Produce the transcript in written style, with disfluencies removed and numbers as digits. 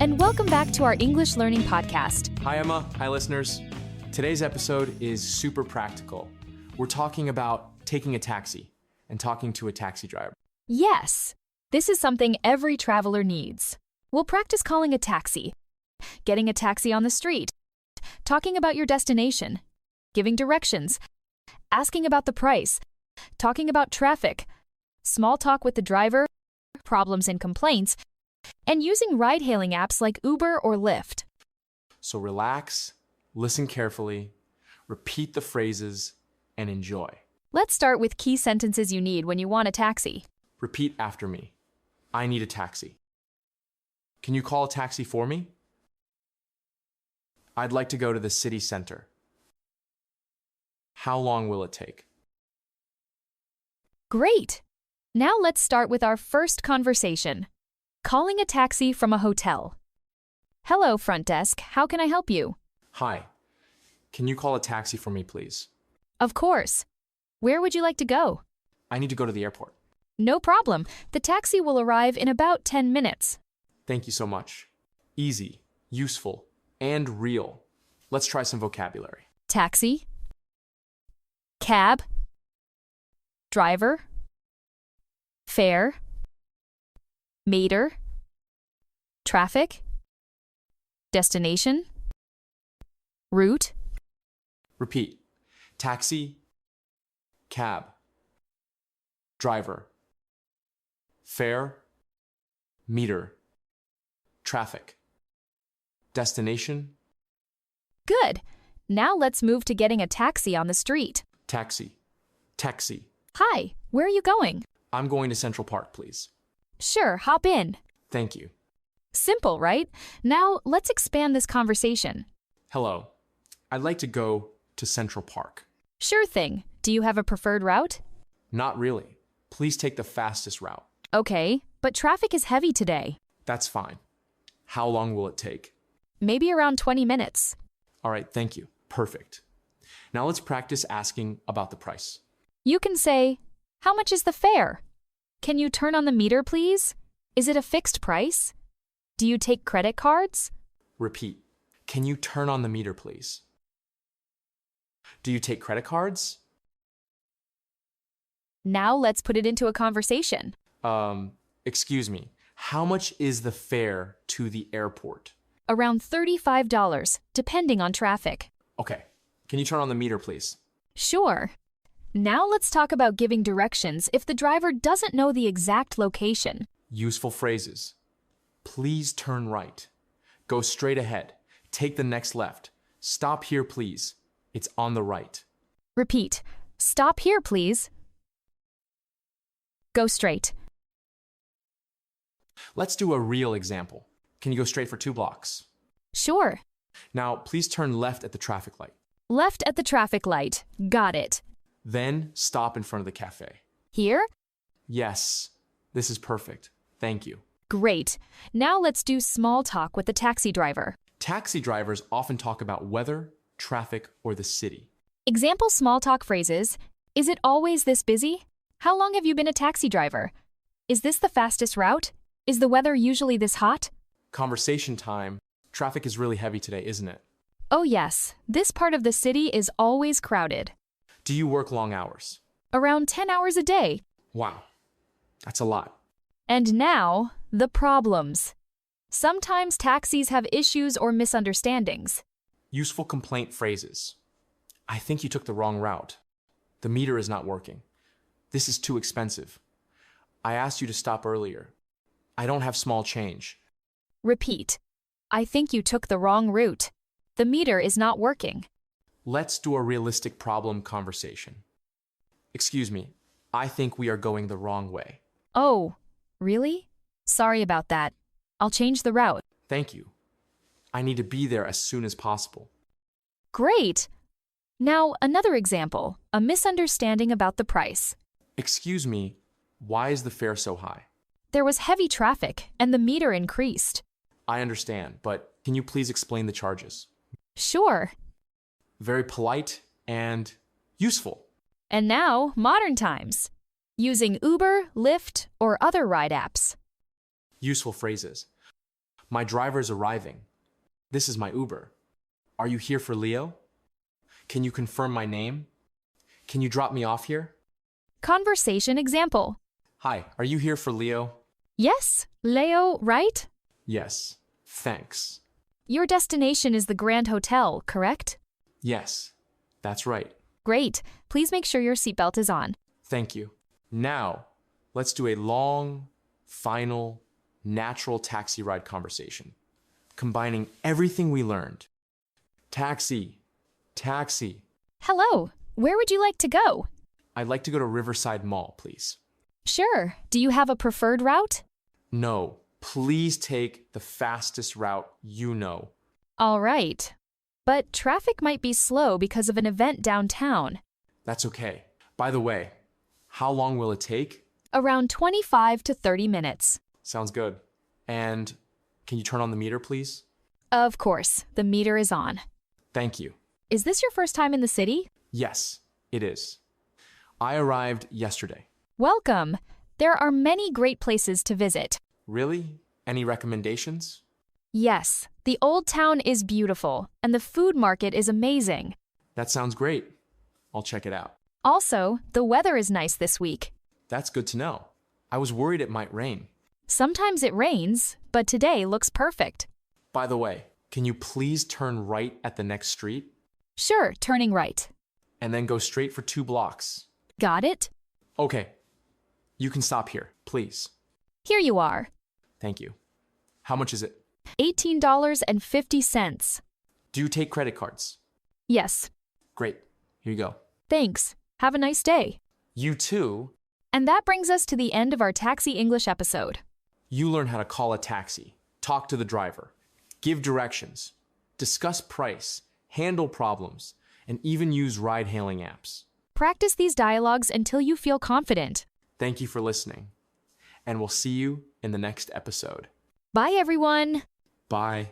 and welcome back to our English Learning Podcast. Hi, Emma. Hi, listeners. Today's episode is super practical. We're talking about taking a taxi and talking to a taxi driver. Yes, this is something every traveler needs. We'll practice calling a taxi, getting a taxi on the street, talking about your destination, giving directions, asking about the price, talking about traffic, small talk with the driver, problems and complaints, and using ride-hailing apps like Uber or Lyft. So relax, listen carefully, repeat the phrases, and enjoy. Let's start with key sentences you need when you want a taxi. Repeat after me. I need a taxi. Can you call a taxi for me? I'd like to go to the city center. How long will it take? Great! Now let's start with our first conversation. Calling a taxi from a hotel. Hello, front desk. How can I help you? Hi. Can you call a taxi for me, please? Of course. Where would you like to go? I need to go to the airport. No problem. The taxi will arrive in about 10 minutes. Thank you so much. Easy, useful, and real. Let's try some vocabulary. Taxi. Cab. Driver. Fare. Meter. Traffic. Destination. Route. Repeat. Taxi, cab, driver, fare, meter, traffic, destination. Good. Now let's move to getting a taxi on the street. Taxi, taxi. Hi, where are you going? I'm going to Central Park, please. Sure, hop in. Thank you. Simple, right? Now let's expand this conversation. Hello. I'd like to go to Central Park. Sure thing. Do you have a preferred route? Not really. Please take the fastest route. Okay, but traffic is heavy today. That's fine. How long will it take? Maybe around 20 minutes. All right, thank you. Perfect. Now let's practice asking about the price. You can say, how much is the fare? Can you turn on the meter, please? Is it a fixed price? Do you take credit cards? Repeat. Can you turn on the meter, please? Do you take credit cards? Now let's put it into a conversation. Excuse me. How much is the fare to the airport? Around $35, depending on traffic. Okay. Can you turn on the meter, please? Sure. Now let's talk about giving directions if the driver doesn't know the exact location. Useful phrases. Please turn right. Go straight ahead. Take the next left. Stop here, please. It's on the right. Repeat. Stop here, please. Go straight. Let's do a real example. Can you go straight for 2 blocks? Sure. Now, please turn left at the traffic light. Left at the traffic light. Got it. Then stop in front of the cafe. Here? Yes, this is perfect. Thank you. Great. Now let's do small talk with the taxi driver. Taxi drivers often talk about weather, traffic, or the city. Example small talk phrases. Is it always this busy? How long have you been a taxi driver? Is this the fastest route? Is the weather usually this hot? Conversation time. Traffic is really heavy today, isn't it? Oh yes, this part of the city is always crowded. Do you work long hours? Around 10 hours a day. Wow, that's a lot. And now, the problems. Sometimes taxis have issues or misunderstandings. Useful complaint phrases. I think you took the wrong route. The meter is not working. This is too expensive. I asked you to stop earlier. I don't have small change. Repeat. I think you took the wrong route. The meter is not working. Let's do a realistic problem conversation. Excuse me, I think we are going the wrong way. Oh, really? Sorry about that. I'll change the route. Thank you. I need to be there as soon as possible. Great! Now, another example, a misunderstanding about the price. Excuse me, why is the fare so high? There was heavy traffic, and the meter increased. I understand, but can you please explain the charges? Sure. Very polite and useful. And now, modern times. Using Uber, Lyft, or other ride apps. Useful phrases. My driver is arriving. This is my Uber. Are you here for Leo? Can you confirm my name? Can you drop me off here? Conversation example. Hi, are you here for Leo? Yes, Leo, right? Yes, thanks. Your destination is the Grand Hotel, correct? Yes, that's right. Great. Please make sure your seatbelt is on. Thank you. Now, let's do a long, final, natural taxi ride conversation, combining everything we learned. Taxi, taxi. Hello, where would you like to go? I'd like to go to Riverside Mall, please. Sure. Do you have a preferred route? No, please take the fastest route you know. All right. But traffic might be slow because of an event downtown. That's okay. By the way, how long will it take? Around 25 to 30 minutes. Sounds good. And can you turn on the meter, please? Of course, the meter is on. Thank you. Is this your first time in the city? Yes, it is. I arrived yesterday. Welcome. There are many great places to visit. Really? Any recommendations? Yes, the old town is beautiful, and the food market is amazing. That sounds great. I'll check it out. Also, the weather is nice this week. That's good to know. I was worried it might rain. Sometimes it rains, but today looks perfect. By the way, can you please turn right at the next street? Sure, turning right. And then go straight for 2 blocks. Got it? Okay. You can stop here, please. Here you are. Thank you. How much is it? $18.50. Do you take credit cards? Yes. Great. Here you go. Thanks. Have a nice day. You too. And that brings us to the end of our Taxi English episode. You learn how to call a taxi, talk to the driver, give directions, discuss price, handle problems, and even use ride-hailing apps. Practice these dialogues until you feel confident. Thank you for listening, and we'll see you in the next episode. Bye, everyone. Bye.